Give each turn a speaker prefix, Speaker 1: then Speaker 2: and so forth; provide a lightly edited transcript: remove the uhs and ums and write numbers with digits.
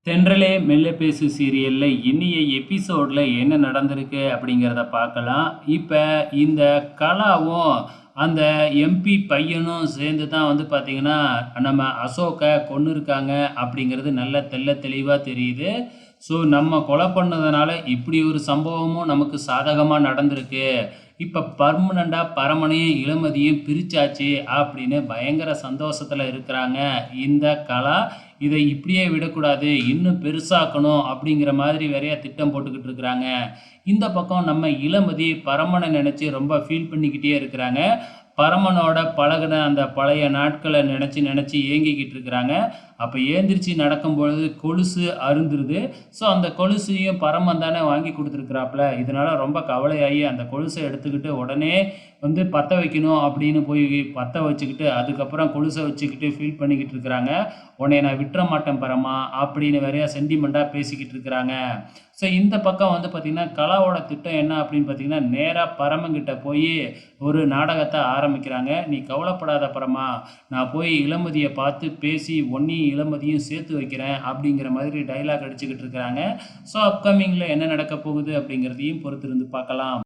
Speaker 1: தென்றலே மெல்ல பேசு சீரியல்ல இன்னிய எபிசோட்ல என்ன நடந்திருக்கு அப்படிங்கிறத பார்க்கலாம். இப்ப இந்த கலாவும், அந்த எம்பி பையனும் சேர்ந்து தான் வந்து பார்த்தீங்கன்னா, நம்ம அசோக்க கொன்னுருக்காங்க அப்படிங்கிறது நல்ல தெள்ள தெளிவா தெரியுது. ஸோ நம்ம கொலை பண்ணதுனால இப்படி ஒரு சம்பவமும் நமக்கு சாதகமா நடந்திருக்கு. இப்ப பர்மனன்ட்டா பரமனையும், இளமதியும் பிரிச்சாச்சு அப்படின்னு பயங்கர சந்தோஷத்துல இருக்கிறாங்க இந்த கலா. இதை இப்படியே விடக்கூடாது, இன்னும் பெருசாக்கணும் அப்படிங்கிற மாதிரி வேறையா திட்டம் போட்டுக்கிட்டு இருக்கிறாங்க. இந்த பக்கம் நம்ம இளமதி பரமனை நினைச்சு ரொம்ப ஃபீல் பண்ணிக்கிட்டே இருக்கிறாங்க. பரமனோட பழகுன அந்த பழைய நாட்களை நினைச்சு நினைச்சு ஏங்கிக்கிட்டு இருக்கிறாங்க. அப்ப ஏந்திரிச்சு நடக்கும்பொழுது கொலுசு அருந்துருது. ஸோ அந்த கொலுசையும் பரமன் தானே வாங்கி கொடுத்துருக்குறாப்புல. இதனால ரொம்ப கவலையாகி அந்த கொலுசை எடுத்துக்கிட்டு உடனே வந்து பற்ற வைக்கணும் அப்படின்னு போய் பற்ற வச்சுக்கிட்டு, அதுக்கப்புறம் கொலுசை வச்சுக்கிட்டு ஃபீல் பண்ணிக்கிட்டு இருக்கிறாங்க. உன்னைய நான் விட்டுற மாட்டேன் பரமா அப்படின்னு வேறையா சென்டிமெண்ட்டாக பேசிக்கிட்டு இருக்கிறாங்க. ஸோ இந்த பக்கம் வந்து பார்த்திங்கன்னா கலாவோட திட்டம் என்ன அப்படின்னு பார்த்தீங்கன்னா, நேராக பரமங்கிட்ட போய் ஒரு நாடகத்தை ஆரம்பிக்கிறாங்க. நீ கவலைப்படாத பரமா, நான் போய் இளமதியை பார்த்து பேசி ஒன்னையும் இளமதியும் சேர்த்து வைக்கிறேன் அப்படிங்கிற மாதிரி டைலாக் அடிச்சுக்கிட்டு இருக்கிறாங்க. ஸோ அப்கமிங்கில் என்ன நடக்க போகுது அப்படிங்கிறதையும் பொறுத்திருந்து பார்க்கலாம்.